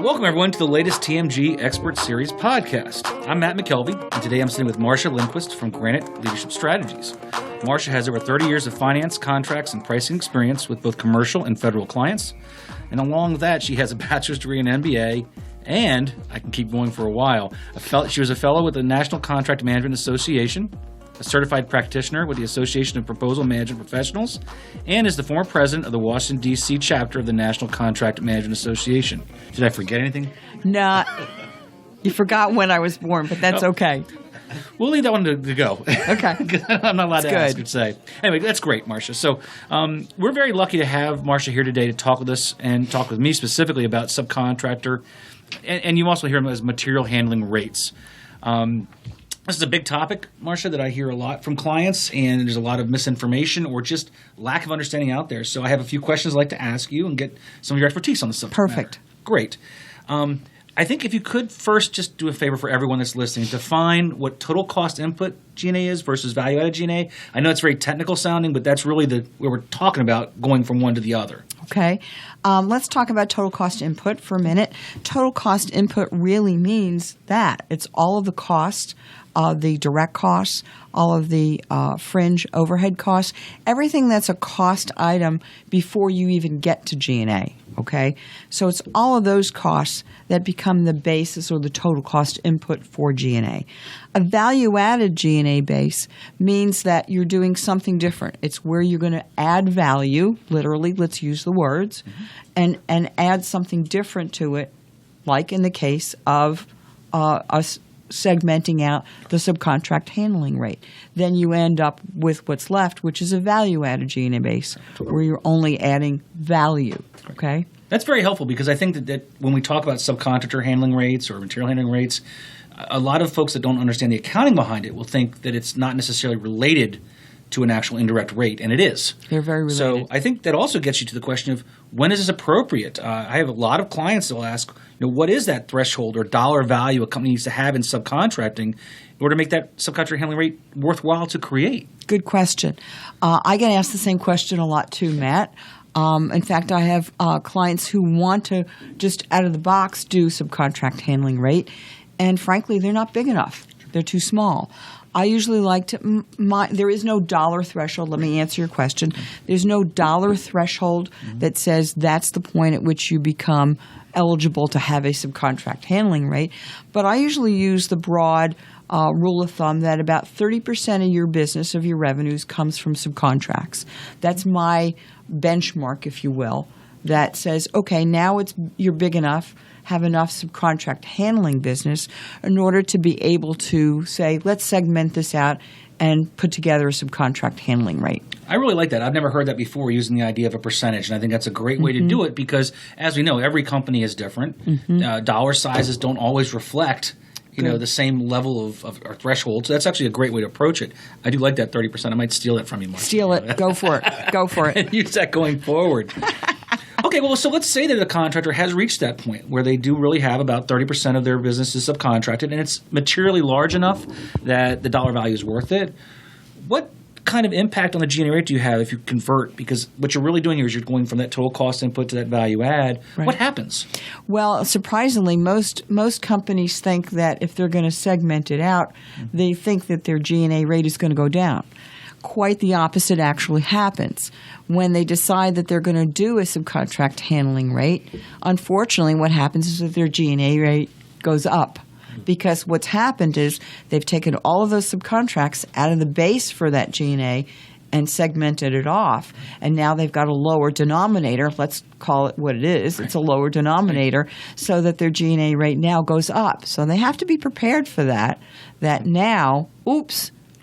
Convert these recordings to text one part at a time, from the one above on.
Welcome, everyone, to the latest TMG Expert Series podcast. I'm Matt McKelvey, and today I'm sitting with Marcia Lindquist from Granite Leadership Strategies. Marcia has over 30 years of finance, contracts, and pricing experience with both commercial and federal clients. And along with that, she has a bachelor's degree in MBA, and I can keep going for a while. She was a fellow with the National Contract Management Association, a certified practitioner with the Association of Proposal Management Professionals, and is the former president of the Washington, D.C. chapter of the National Contract Management Association. Did I forget anything? No. You forgot when I was born, but that's okay. We'll leave that one to go. Okay. I'm not allowed That's to ask good. or say. Anyway, that's great, Marcia. So we're very lucky to have Marcia here today to talk with us and talk with me specifically about subcontractor, and you also hear them as material handling rates. This is a big topic, Marcia, that I hear a lot from clients, and there's a lot of misinformation or just lack of understanding out there. So I have a few questions I'd like to ask you and get some of your expertise on the subject Perfect. matter. Great. I think if you could first just do a favor for everyone that's listening, define what total cost input G&A is versus value-added G&A. I know it's very technical sounding, but that's really what we're talking about, going from one to the other. Okay. Let's talk about total cost input for a minute. Total cost input really means that. It's all of the costs, the direct costs, all of the fringe overhead costs, everything that's a cost item before you even get to G&A. Okay? So it's all of those costs that become the basis or the total cost input for G&A. A value-added G&A base means that you're doing something different. It's where you're going to add value, literally, let's use the words, and add something different to it, like in the case of us segmenting out the subcontract handling rate. Then you end up with what's left, which is a value-added G&A base, where you're only adding value, okay? That's very helpful because I think that when we talk about subcontractor handling rates or material handling rates, a lot of folks that don't understand the accounting behind it will think that it's not necessarily related to an actual indirect rate, and it is. They're very related. So I think that also gets you to the question of when is this appropriate? I have a lot of clients that will ask, what is that threshold or dollar value a company needs to have in subcontracting in order to make that subcontractor handling rate worthwhile to create? Good question. I get asked the same question a lot too, Matt. In fact, I have clients who want to just out of the box do subcontract handling rate, and frankly, they're not big enough. They're too small. I usually like to there is no dollar threshold. Let me answer your question. There's no dollar threshold that says that's the point at which you become eligible to have a subcontract handling rate. But I usually use the broad rule of thumb that about 30% of your business, of your revenues, comes from subcontracts. That's my benchmark, if you will, that says, okay, now you're big enough, have enough subcontract handling business in order to be able to say, let's segment this out and put together a subcontract handling rate. I really like that. I've never heard that before, using the idea of a percentage, and I think that's a great way to do it because, as we know, every company is different. Dollar sizes don't always reflect the same level of our threshold. So that's actually a great way to approach it. I do like that 30%. I might steal that from you, Mark. Steal it. Go for it. Go for it. And use that going forward. Okay, well, so let's say that a contractor has reached that point where they do really have about 30% of their business is subcontracted, and it's materially large enough that the dollar value is worth it. What kind of impact on the G&A rate do you have if you convert? Because what you're really doing here is you're going from that total cost input to that value add. Right. What happens? Well, surprisingly, most companies think that if they're going to segment it out, they think that their G&A rate is going to go down. Quite the opposite actually happens. When they decide that they're going to do a subcontract handling rate, unfortunately what happens is that their G&A rate goes up. Because what's happened is they've taken all of those subcontracts out of the base for that G&A and segmented it off. And now they've got a lower denominator. Let's call it what it is. It's a lower denominator so that their G&A rate now goes up. So they have to be prepared for that now,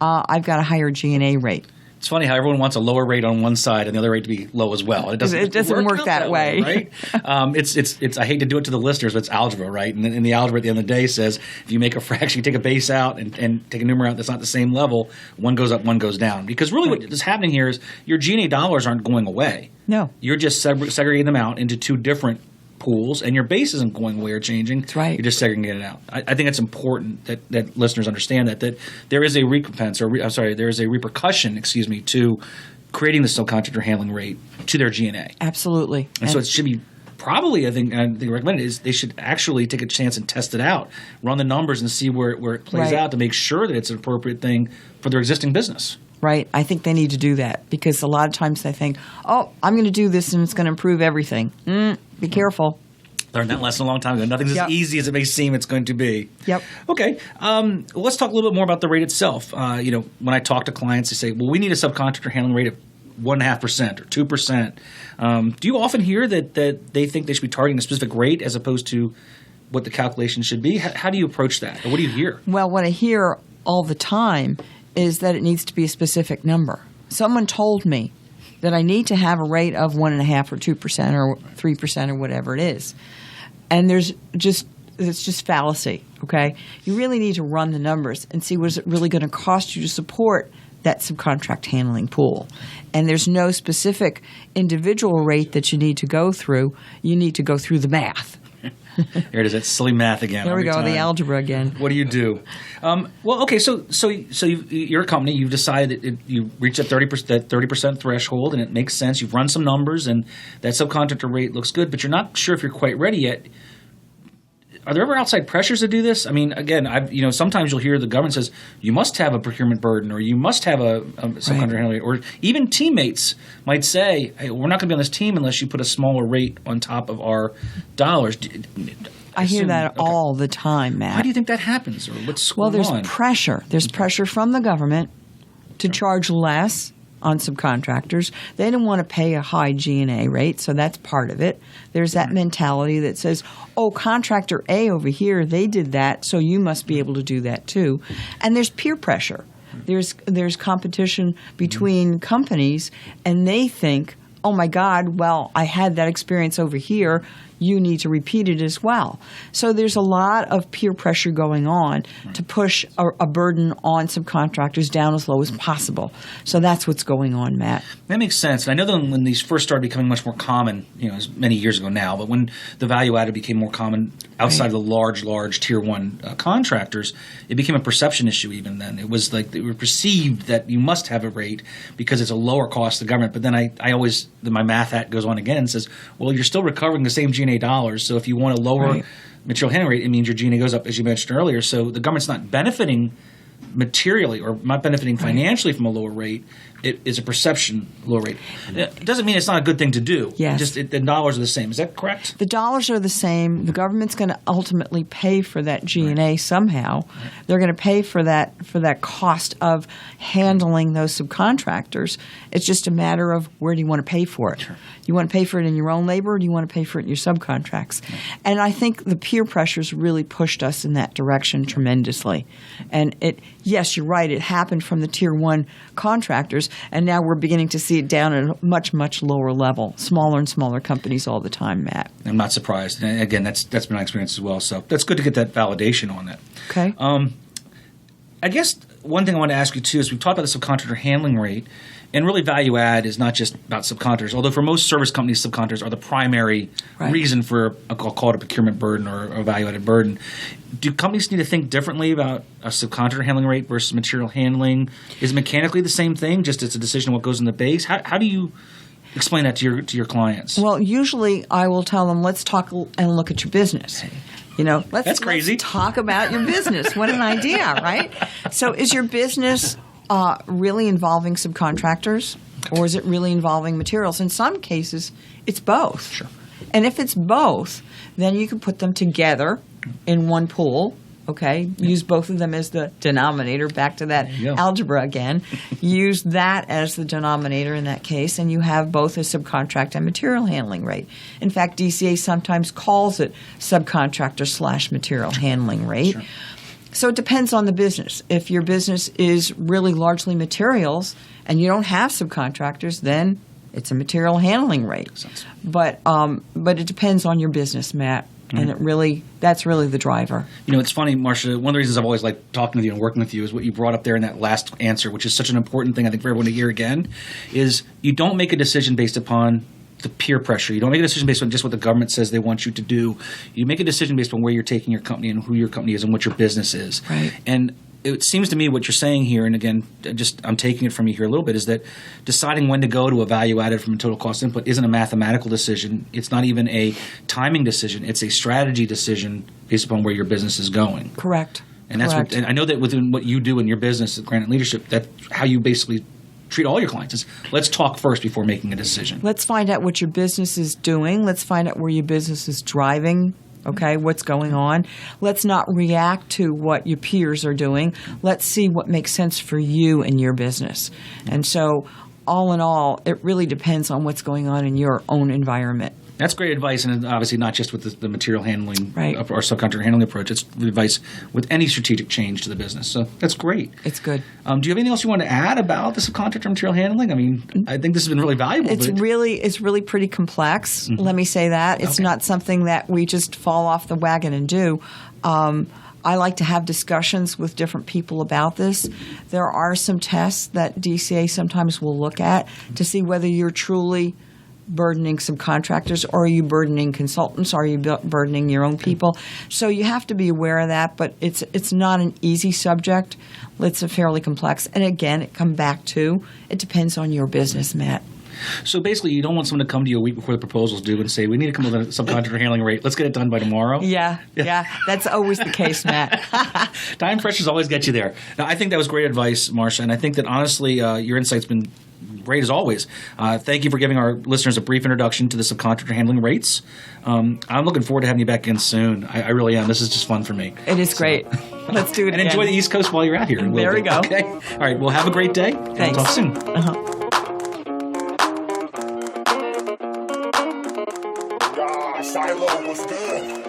I've got a higher G&A rate. It's funny how everyone wants a lower rate on one side and the other rate to be low as well. It doesn't work that way, right? It's I hate to do it to the listeners, but it's algebra, right? And the algebra at the end of the day says if you make a fraction, you take a base out and take a numerator out that's not the same level, one goes up, one goes down. Because really what is happening here is your G&A dollars aren't going away. No. You're just segregating them out into two different pools, and your base isn't going away or changing. That's right. You're just segregating it out. I think it's important that listeners understand that there is a recompense, there is a repercussion, to creating the subcontractor handling rate to their G&A. Absolutely. And so it should be probably, I think recommended is they should actually take a chance and test it out, run the numbers and see where it plays Right. out to make sure that it's an appropriate thing for their existing business. Right. I think they need to do that because a lot of times they think, oh, I'm going to do this and it's going to improve everything. Be careful. Learned that lesson a long time ago. Nothing's Yep. as easy as it may seem it's going to be. Yep. Okay. Let's talk a little bit more about the rate itself. When I talk to clients, they say, well, we need a subcontractor handling rate of 1.5% or 2%. Do you often hear that they think they should be targeting a specific rate as opposed to what the calculation should be? How do you approach that? Or what do you hear? Well, what I hear all the time is that it needs to be a specific number. Someone told me that I need to have a rate of 1.5% or 2% or 3% or whatever it is. And it's just fallacy, okay? You really need to run the numbers and see what is it really going to cost you to support that subcontract handling pool. And there's no specific individual rate that you need to go through. You need to go through the math. There it is. That silly math again. There we every go, time. the algebra again. What do you do? Okay. So you're a company. You've decided that you reach that 30% threshold, and it makes sense. You've run some numbers, and that subcontractor rate looks good, but you're not sure if you're quite ready yet. Are there ever outside pressures to do this? I mean, again, sometimes you'll hear the government says you must have a procurement burden, or you must have a subcontractor handling rate, or even teammates might say, "Hey, we're not going to be on this team unless you put a smaller rate on top of our dollars." I hear that Okay. all the time, Matt. Why do you think that happens, or what's Well, going there's on? pressure. There's pressure from the government to charge less on subcontractors. They don't want to pay a high G&A rate, so that's part of it. There's that mentality that says, oh, contractor A over here, they did that, so you must be able to do that too. And there's peer pressure. There's competition between companies, and they think, oh my God, well, I had that experience over here. You need to repeat it as well. So there's a lot of peer pressure going on to push a burden on subcontractors down as low as possible. So that's what's going on, Matt. That makes sense. And I know that when these first started becoming much more common, it's many years ago now, but when the value added became more common outside of the large tier one contractors, it became a perception issue even then. It was like they were perceived that you must have a rate because it's a lower cost to the government. But then my math hat goes on again and says, well, you're still recovering the same G&A dollars. So if you want a lower material handling rate, it means your G&A goes up, as you mentioned earlier. So the government's not benefiting materially or not benefiting financially from a lower rate. It is a perception lower rate. It doesn't mean it's not a good thing to do. Yes. The dollars are the same. Is that correct? The dollars are the same. The government's going to ultimately pay for that G&A somehow. They're going to pay for that cost of handling those subcontractors. It's just a matter of where do you want to pay for it. Sure. You want to pay for it in your own labor, or do you want to pay for it in your subcontracts? And I think the peer pressures really pushed us in that direction tremendously. And yes, you're right, it happened from the tier one contractors, and now we're beginning to see it down at a much, much lower level, smaller and smaller companies all the time, Matt. I'm not surprised. And again, that's been my experience as well. So that's good to get that validation on that. Okay. I guess one thing I want to ask you too is we've talked about the subcontractor handling rate, and really value add is not just about subcontractors. Although for most service companies, subcontractors are the primary reason for I'll call it a procurement burden or a value added burden. Do companies need to think differently about a subcontractor handling rate versus material handling? Is it mechanically the same thing? Just it's a decision on what goes in the base. How do you explain that to your clients? Well, usually I will tell them, let's talk and look at your business. That's crazy. Let's talk about your business. What an idea, right? So is your business really involving subcontractors, or is it really involving materials? In some cases, it's both. Sure. And if it's both, then you can put them together in one pool. Okay, use both of them as the denominator. Back to that algebra again. Use that as the denominator in that case, and you have both a subcontract and material handling rate. In fact, DCA sometimes calls it subcontractor / material handling rate. Sure. So it depends on the business. If your business is really largely materials and you don't have subcontractors, then it's a material handling rate. But it depends on your business, Matt. And that's really the driver. It's funny, Marcia, one of the reasons I've always liked talking with you and working with you is what you brought up there in that last answer, which is such an important thing I think for everyone to hear again, is you don't make a decision based upon the peer pressure. You don't make a decision based on just what the government says they want you to do. You make a decision based on where you're taking your company and who your company is and what your business is. Right. And it seems to me what you're saying here, and again, I'm taking it from you here a little bit, is that deciding when to go to a value added from a total cost input isn't a mathematical decision. It's not even a timing decision. It's a strategy decision based upon where your business is going. Correct. And that's Correct. and I know that within what you do in your business at Granite Leadership, that's how you basically treat all your clients. Is let's talk first before making a decision. Let's find out what your business is doing. Let's find out where your business is driving. Okay, what's going on? Let's not react to what your peers are doing. Let's see what makes sense for you and your business. And so, all in all, it really depends on what's going on in your own environment. That's great advice, and obviously not just with the material handling Right. or subcontractor handling approach. It's advice with any strategic change to the business. So that's great. It's good. Do you have anything else you want to add about the subcontractor material handling? I mean, I think this has been really valuable. It's but really pretty complex. Let me say that. It's Okay. not something that we just fall off the wagon and do. I like to have discussions with different people about this. There are some tests that DCA sometimes will look at to see whether you're truly burdening subcontractors, or are you burdening consultants, or are you burdening your own people? So you have to be aware of that, but it's not an easy subject. It's a fairly complex. And again, it depends on your business, Matt. So basically, you don't want someone to come to you a week before the proposal's due and say, we need to come up with a subcontractor handling rate. Let's get it done by tomorrow. Yeah, that's always the case, Matt. Time pressures always get you there. Now, I think that was great advice, Marcia, and I think that honestly, your insight's been great as always. Thank you for giving our listeners a brief introduction to the subcontractor handling rates. I'm looking forward to having you back in soon. I really am. This is just fun for me. It is great. Let's do it And again. enjoy the East Coast while you're out here. There we go. Okay. All right. Well, have a great day. And Thanks. We'll talk soon. Shiloh was good.